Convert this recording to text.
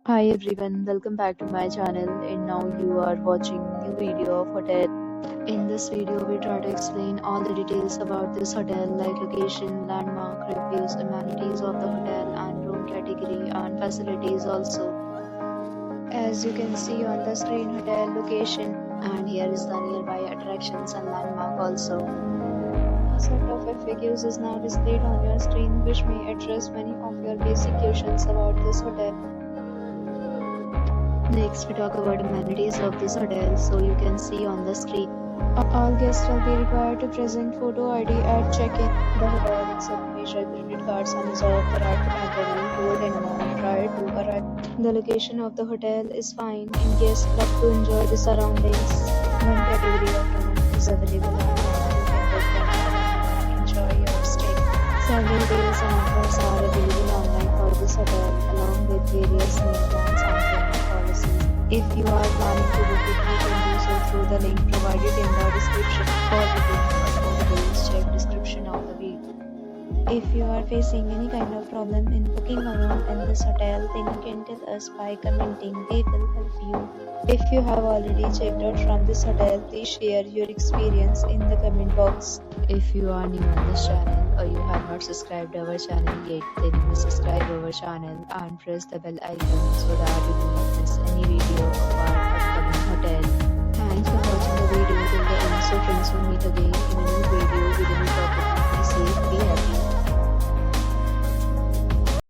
Hi everyone, welcome back to my channel and now you are watching new video of hotel. In this video we try to explain all the details about this hotel like location, landmark, reviews, amenities of the hotel and room category and facilities also. As you can see on the screen hotel location and here is the nearby attractions and landmark also. A set of FAQs is now displayed on your screen which may address many of your basic questions about this hotel. Next, we talk about amenities of this hotel, so you can see on the screen. All guests will be required to present photo ID at check-in. The hotel accepts major credit cards and reserves the right to temporarily hold an amount prior to arrival. The location of the hotel is fine and guests love to enjoy the surroundings. One category of room is available online. You can book them online and enjoy your stay. Several deals and offers are available online for this hotel along with various new plans and payment policies. If you are planning to book it, you can do so through the link provided in the description. For booking or more details, check description of the video. If you are facing any kind of problem in booking a room in this hotel, then you can tell us by commenting. We will help you. If you have already checked out from this hotel, please share your experience in the comment box. If you are new on this channel or you have not subscribed our channel yet, then please subscribe our channel and press the bell icon so that you do not miss any